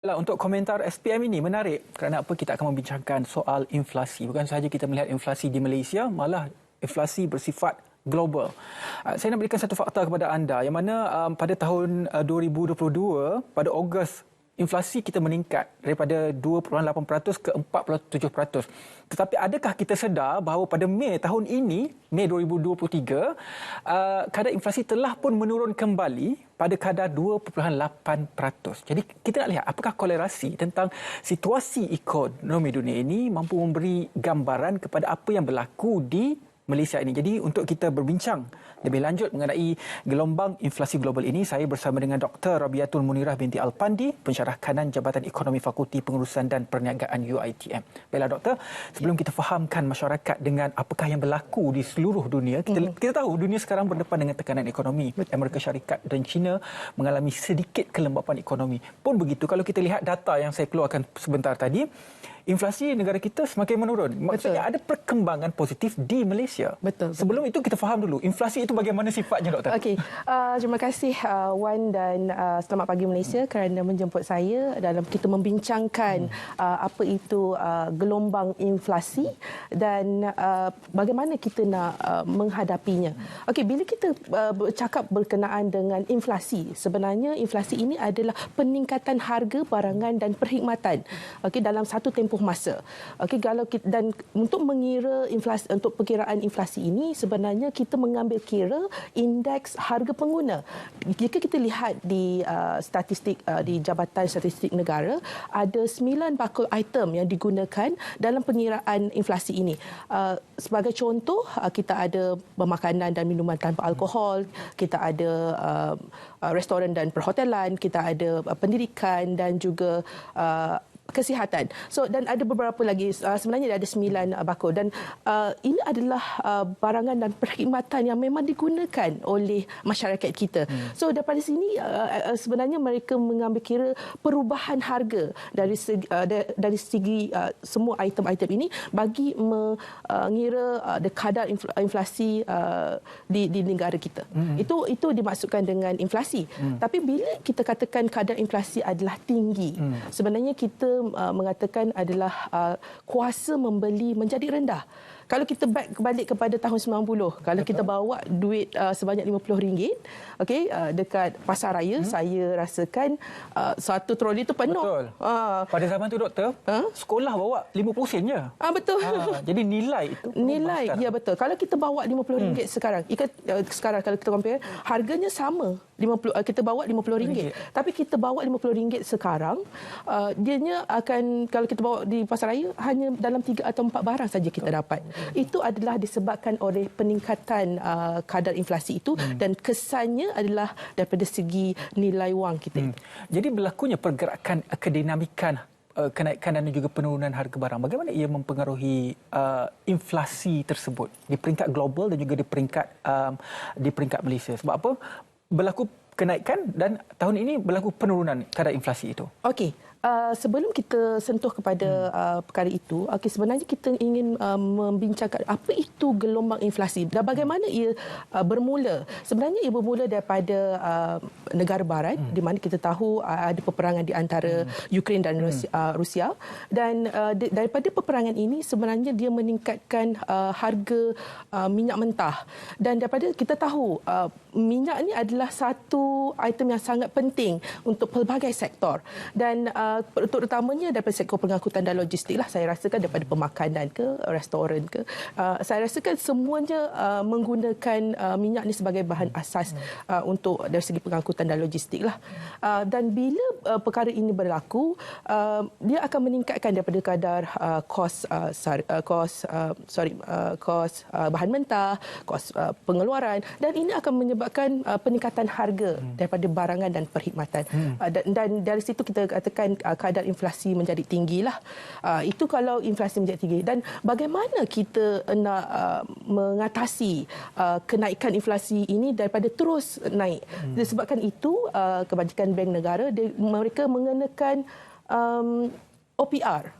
Untuk komentar SPM ini menarik kerana apa kita akan membincangkan soal inflasi. Bukan sahaja kita melihat inflasi di Malaysia, malah inflasi bersifat global. Saya nak berikan satu fakta kepada anda yang mana pada tahun 2022, pada Ogos, inflasi kita meningkat daripada 2.8% ke 4.7%. Tetapi adakah kita sedar bahawa pada Mei tahun ini, Mei 2023, kadar inflasi telah pun menurun kembali pada kadar 2.8%. Jadi kita nak lihat apakah kolerasi tentang situasi ekonomi dunia ini mampu memberi gambaran kepada apa yang berlaku di Malaysia ini. Jadi untuk kita berbincang lebih lanjut mengenai gelombang inflasi global ini, saya bersama dengan Dr. Rabiatul Munirah binti Al-Pandi, pensyarah kanan Jabatan Ekonomi Fakulti Pengurusan dan Perniagaan UiTM. Baiklah Doktor, sebelum kita fahamkan masyarakat dengan apakah yang berlaku di seluruh dunia, kita tahu dunia sekarang berdepan dengan tekanan ekonomi. Amerika Syarikat dan China mengalami sedikit kelembapan ekonomi. Pun begitu, kalau kita lihat data yang saya keluarkan sebentar tadi, inflasi negara kita semakin menurun. Maksudnya ada perkembangan positif di Malaysia. Betul. Sebelum itu kita faham dulu, inflasi itu bagaimana sifatnya, Doktor? Okey, terima kasih Wan dan selamat pagi Malaysia kerana menjemput saya dalam kita membincangkan apa itu gelombang inflasi dan bagaimana kita nak menghadapinya. Okey, bila kita bercakap berkenaan dengan inflasi, sebenarnya inflasi ini adalah peningkatan harga barangan dan perkhidmatan. Okey, dalam satu tempoh masa. Okey, kalau kita, dan untuk mengira inflasi, untuk perkiraan inflasi ini sebenarnya kita mengambil kira indeks harga pengguna. Jika kita lihat di statistik di Jabatan Statistik Negara, ada 9 bakul item yang digunakan dalam pengiraan inflasi ini. Sebagai contoh, kita ada makanan dan minuman tanpa alkohol, kita ada restoran dan perhotelan, kita ada pendidikan dan juga kesihatan. So, dan ada beberapa lagi, sebenarnya ada 9 bakul dan ini adalah barangan dan perkhidmatan yang memang digunakan oleh masyarakat kita. So daripada sini sebenarnya mereka mengambil kira perubahan harga dari segi semua item-item ini bagi mengira kadar inflasi di negara kita. Itu dimaksudkan dengan inflasi. Tapi bila kita katakan kadar inflasi adalah tinggi, sebenarnya kita mengatakan adalah kuasa membeli menjadi rendah. Kalau kita balik kepada tahun 90, kalau kita bawa duit sebanyak RM50, okey, dekat pasar raya, saya rasakan satu troli itu penuh. Betul. Pada zaman tu Doktor, sekolah bawa 50 sen je. Betul. Jadi nilai itu nilai, ya betul. Kalau kita bawa RM50 sekarang, sekarang kalau kita compare, harganya sama. Kita bawa RM50. Tapi kita bawa RM50 sekarang, dianya akan, kalau kita bawa di pasar raya, hanya dalam 3 atau 4 barang saja kita dapat. Itu adalah disebabkan oleh peningkatan kadar inflasi itu dan kesannya adalah daripada segi nilai wang kita. Jadi berlakunya pergerakan kedinamikan kenaikan dan juga penurunan harga barang. Bagaimana ia mempengaruhi inflasi tersebut di peringkat global dan juga di peringkat Malaysia? Sebab apa? Berlaku kenaikan dan tahun ini berlaku penurunan kadar inflasi itu. Okey. Sebelum kita sentuh kepada perkara itu, sebenarnya kita ingin membincangkan apa itu gelombang inflasi dan bagaimana ia bermula. Sebenarnya ia bermula daripada negara barat, di mana kita tahu ada peperangan di antara Ukraine dan Rusia, dan daripada peperangan ini sebenarnya dia meningkatkan harga minyak mentah, dan daripada kita tahu minyak ini adalah satu item yang sangat penting untuk pelbagai sektor, dan terutamanya daripada sektor pengangkutan dan logistik lah. Saya rasakan daripada pemakanan ke restoran ke, saya rasakan semuanya menggunakan minyak ni sebagai bahan asas untuk dari segi pengangkutan dan logistik lah. Dan bila perkara ini berlaku, dia akan meningkatkan daripada kadar kos bahan mentah, kos pengeluaran, dan ini akan menyebabkan peningkatan harga daripada barangan dan perkhidmatan. Dan dari situ kita katakan kadar inflasi menjadi tinggilah. Itu kalau inflasi menjadi tinggi. Dan bagaimana kita nak mengatasi kenaikan inflasi ini daripada terus naik? Disebabkan itu Kebajikan Bank Negara mereka mengenakan OPR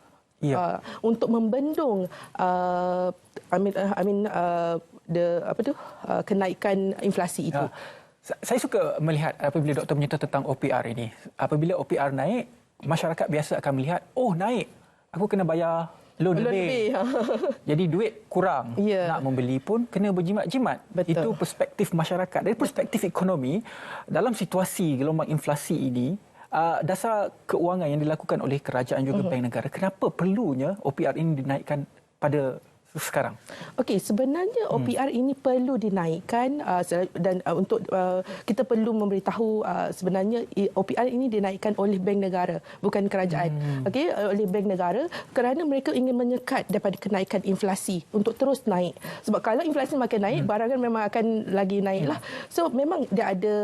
untuk membendung kenaikan inflasi itu. Saya suka melihat apabila doktor menyerta tentang OPR ini. Apabila OPR naik, masyarakat biasa akan melihat, oh naik, aku kena bayar loan lebih. Jadi duit kurang. Nak membeli pun kena berjimat-jimat. Itu perspektif masyarakat. Dari perspektif ekonomi, dalam situasi gelombang inflasi ini, dasar keuangan yang dilakukan oleh kerajaan juga bank negara, kenapa perlunya OPR ini dinaikkan pada sekarang? Okey, sebenarnya OPR ini perlu dinaikkan dan untuk kita perlu memberitahu sebenarnya OPR ini dinaikkan oleh bank negara, bukan kerajaan. Okey, oleh bank negara kerana mereka ingin menyekat daripada kenaikan inflasi untuk terus naik. Sebab kalau inflasi makin naik, barangan memang akan lagi naiklah. So memang dia ada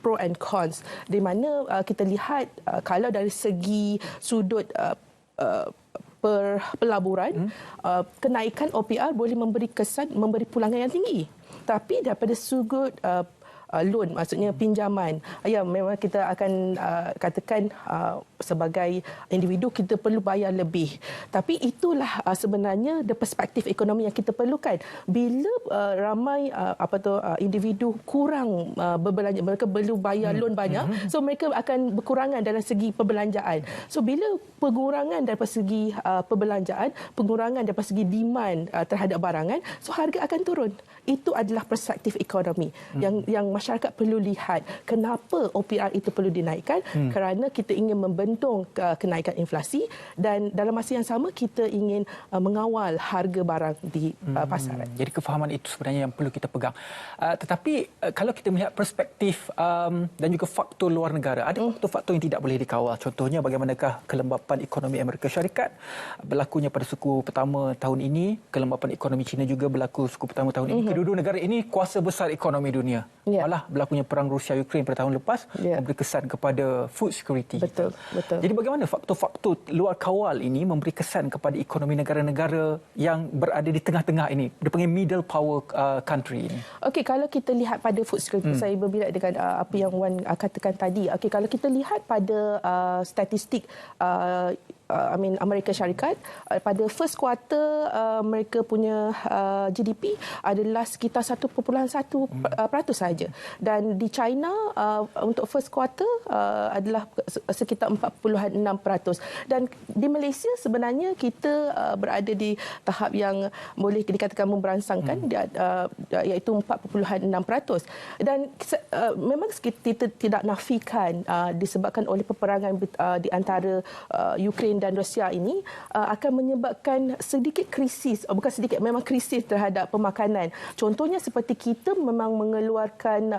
pro and cons di mana kita lihat kalau dari segi sudut pelaburan, kenaikan OPR boleh memberi kesan memberi pulangan yang tinggi. Tapi daripada sudut loan, maksudnya pinjaman, ya memang kita akan katakan sebagai individu kita perlu bayar lebih. Tapi itulah sebenarnya perspektif ekonomi yang kita perlukan. Bila ramai individu kurang berbelanja, mereka perlu bayar loan banyak, so mereka akan berkurangan dalam segi perbelanjaan. So bila pengurangan daripada segi perbelanjaan, pengurangan daripada segi demand terhadap barangan, so harga akan turun. Itu adalah perspektif ekonomi yang masyarakat perlu lihat. Kenapa OPR itu perlu dinaikkan? Kerana kita ingin membentong kenaikan inflasi dan dalam masa yang sama kita ingin mengawal harga barang di pasaran. Jadi kefahaman itu sebenarnya yang perlu kita pegang. Tetapi kalau kita melihat perspektif dan juga faktor luar negara, ada faktor-faktor yang tidak boleh dikawal. Contohnya bagaimanakah kelembapan ekonomi Amerika Syarikat berlakunya pada suku pertama tahun ini, kelembapan ekonomi China juga berlaku suku pertama tahun ini. Kedua-dua negara ini kuasa besar ekonomi dunia. Malah berlakunya perang Rusia-Ukraine pada tahun lepas memberi kesan kepada food security. Betul. Jadi bagaimana faktor-faktor luar kawal ini memberi kesan kepada ekonomi negara-negara yang berada di tengah-tengah ini, dipanggil middle power country ini? Okey, kalau kita lihat pada food security, saya berbalik dengan apa yang Wan katakan tadi. Okey, kalau kita lihat pada statistik Amerika Syarikat, pada first quarter mereka punya GDP adalah sekitar 1.1% saja. Dan di China untuk first quarter adalah sekitar 4.6%. Dan di Malaysia sebenarnya kita berada di tahap yang boleh dikatakan memberansangkan, iaitu 4.6%. Dan memang kita tidak nafikan disebabkan oleh peperangan di antara Ukraine dan Rusia ini akan menyebabkan sedikit krisis, bukan sedikit, memang krisis terhadap pemakanan. Contohnya seperti kita memang mengeluarkan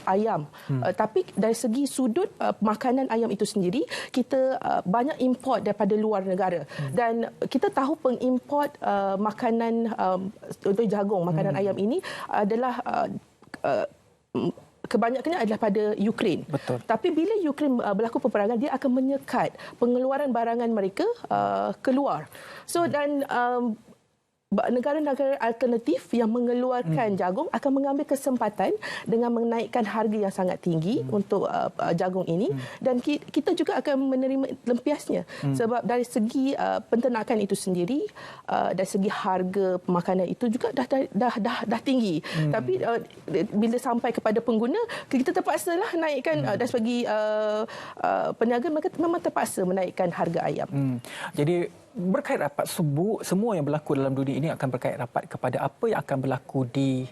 ayam, tapi dari segi sudut makanan ayam itu sendiri, kita banyak import daripada luar negara. Dan kita tahu pengimport makanan untuk jagung, makanan ayam ini adalah kebanyakannya adalah pada Ukraine. Betul. Tapi bila Ukraine berlaku peperangan, dia akan menyekat pengeluaran barangan mereka keluar. So dan negara-negara alternatif yang mengeluarkan jagung akan mengambil kesempatan dengan menaikkan harga yang sangat tinggi untuk jagung ini, dan kita juga akan menerima lempiasnya sebab dari segi penternakan itu sendiri, dari segi harga makanan itu juga dah tinggi. Tapi bila sampai kepada pengguna, kita terpaksalah naikkan dari segi peniaga, mereka memang terpaksa menaikkan harga ayam. Jadi berkait rapat, semua yang berlaku dalam dunia ini akan berkait rapat kepada apa yang akan berlaku di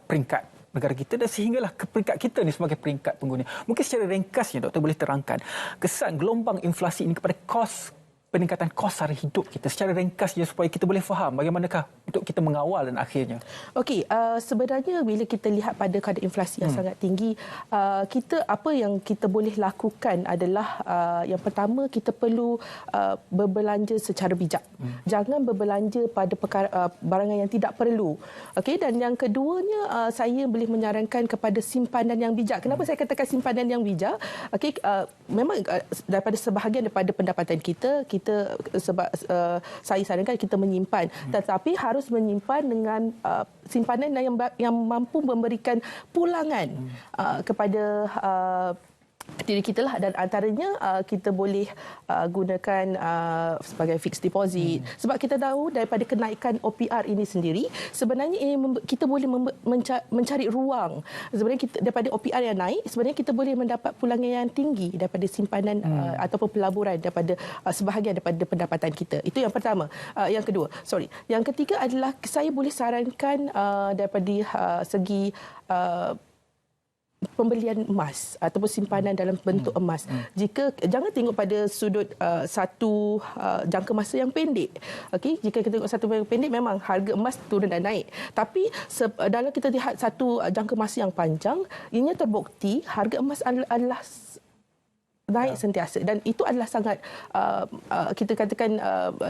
peringkat negara kita dan sehinggalah ke peringkat kita ni sebagai peringkat pengguna. Mungkin secara ringkasnya doktor boleh terangkan kesan gelombang inflasi ini kepada peningkatan kos sara hidup kita secara ringkasnya supaya kita boleh faham bagaimanakah untuk kita mengawal dan akhirnya. Okey, sebenarnya bila kita lihat pada kadar inflasi yang sangat tinggi, apa yang kita boleh lakukan adalah yang pertama, kita perlu berbelanja secara bijak. Jangan berbelanja pada barangan yang tidak perlu. Okey, dan yang keduanya, saya boleh menyarankan kepada simpanan yang bijak. Kenapa saya katakan simpanan yang bijak? Okey, memang daripada sebahagian daripada pendapatan kita sebab saya sarankan kita menyimpan, tetapi harus menyimpan dengan simpanan yang mampu memberikan pulangan kepada diri kita lah, dan antaranya kita boleh gunakan sebagai fixed deposit. Sebab kita tahu daripada kenaikan OPR ini sendiri, sebenarnya ini kita boleh mencari ruang. Sebenarnya kita, daripada OPR yang naik, sebenarnya kita boleh mendapat pulangan yang tinggi daripada simpanan ataupun pelaburan, daripada sebahagian daripada pendapatan kita. Itu yang pertama. Yang ketiga adalah saya boleh sarankan daripada segi pembelian emas ataupun simpanan dalam bentuk emas. Jika jangan tengok pada sudut satu jangka masa yang pendek. Okey, jika kita tengok satu yang pendek, memang harga emas turun dan naik. Tapi dalam kita lihat satu jangka masa yang panjang, ianya terbukti harga emas adalah naik sentiasa, dan itu adalah sangat kita katakan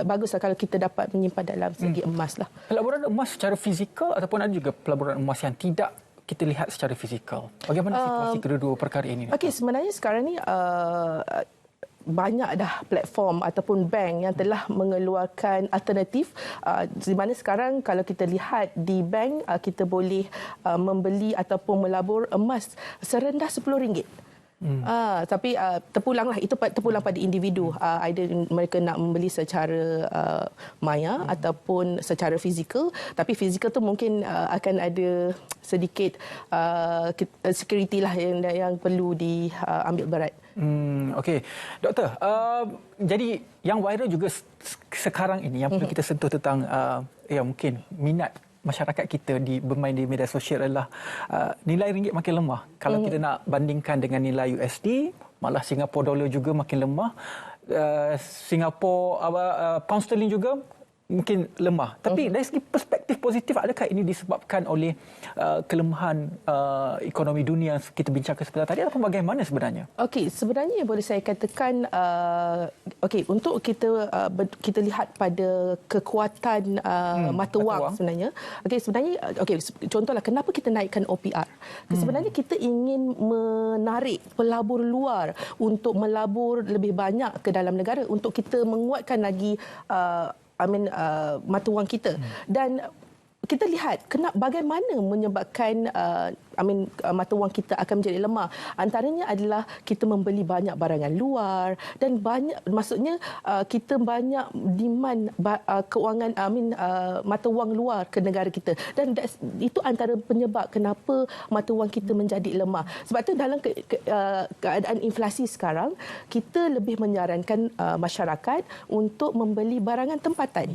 baguslah kalau kita dapat menyimpan dalam segi emas lah. Pelaburan emas secara fizikal ataupun ada juga pelaburan emas yang tidak kita lihat secara fizikal. Bagaimana situasi kedua-dua perkara ini? Okey, sebenarnya sekarang ni banyak dah platform ataupun bank yang telah mengeluarkan alternatif, di mana sekarang kalau kita lihat di bank, kita boleh membeli ataupun melabur emas serendah RM10. Tapi terpulanglah, itu terpulang pada individu. Either mereka nak membeli secara maya ataupun secara fizikal. Tapi fizikal tu mungkin akan ada sedikit security lah yang perlu diambil berat. Okey, Doktor. Jadi yang viral juga sekarang ini yang perlu kita sentuh tentang mungkin minat masyarakat kita bermain di media sosial adalah nilai ringgit makin lemah. Kalau kita nak bandingkan dengan nilai USD, malah Singapore dollar juga makin lemah. Pound sterling juga mungkin lemah. Tapi dari segi perspektif positif, adakah ini disebabkan oleh kelemahan ekonomi dunia yang kita bincangkan sebentar tadi, ataupun bagaimana sebenarnya? Okey, sebenarnya boleh saya katakan untuk kita lihat pada kekuatan mata wang sebenarnya. Contohlah kenapa kita naikkan OPR. Sebenarnya kita ingin menarik pelabur luar untuk melabur lebih banyak ke dalam negara, untuk kita menguatkan lagi mata wang kita. Dan kita lihat bagaimana menyebabkan mata wang kita akan menjadi lemah. Antaranya adalah kita membeli banyak barangan luar, dan maksudnya kita banyak demand kewangan mata wang luar ke negara kita, dan itu antara penyebab kenapa mata wang kita menjadi lemah. Sebab tu dalam keadaan inflasi sekarang, kita lebih menyarankan masyarakat untuk membeli barangan tempatan.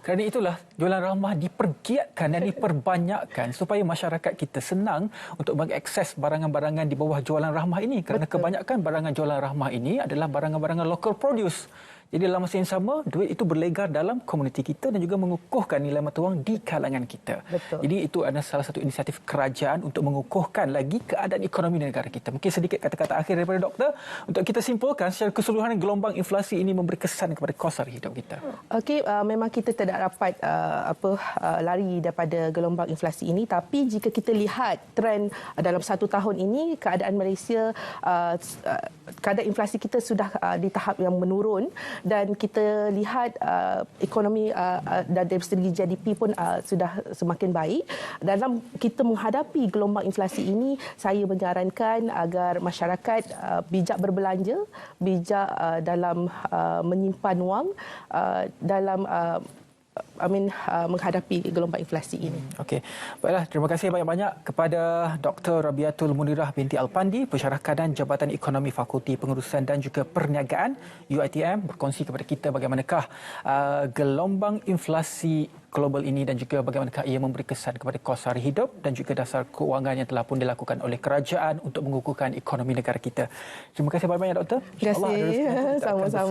Kerana itulah jualan ramah dipergiatkan dan diperbanyakkan supaya masyarakat kita senang untuk mengakses barangan-barangan di bawah jualan rahmah ini, kerana kebanyakan barangan jualan rahmah ini adalah barangan-barangan local produce. Jadi dalam masa yang sama, duit itu berlegar dalam komuniti kita dan juga mengukuhkan nilai mata wang di kalangan kita. Betul. Jadi itu adalah salah satu inisiatif kerajaan untuk mengukuhkan lagi keadaan ekonomi negara kita. Mungkin sedikit kata-kata akhir daripada doktor untuk kita simpulkan secara keseluruhan gelombang inflasi ini memberi kesan kepada kos sara hidup kita. Okey, memang kita tidak dapat lari daripada gelombang inflasi ini, tapi jika kita lihat trend dalam 1 tahun ini, keadaan Malaysia, keadaan inflasi kita sudah di tahap yang menurun, dan kita lihat ekonomi dari segi GDP pun sudah semakin baik. Dalam kita menghadapi gelombang inflasi ini, saya menyarankan agar masyarakat bijak berbelanja, bijak dalam menyimpan wang dalam menghadapi gelombang inflasi ini. Okey. Baiklah, terima kasih banyak-banyak kepada Dr. Rabiatul Munirah binti Alpandi, Pensyarah Kanan Jabatan Ekonomi Fakulti Pengurusan dan juga Perniagaan UiTM, berkongsi kepada kita bagaimanakah gelombang inflasi global ini dan juga bagaimanakah ia memberi kesan kepada kos sara hidup dan juga dasar keuangan yang telah pun dilakukan oleh kerajaan untuk mengukuhkan ekonomi negara kita. Terima kasih banyak-banyak, Doktor. Terima kasih. Sama-sama.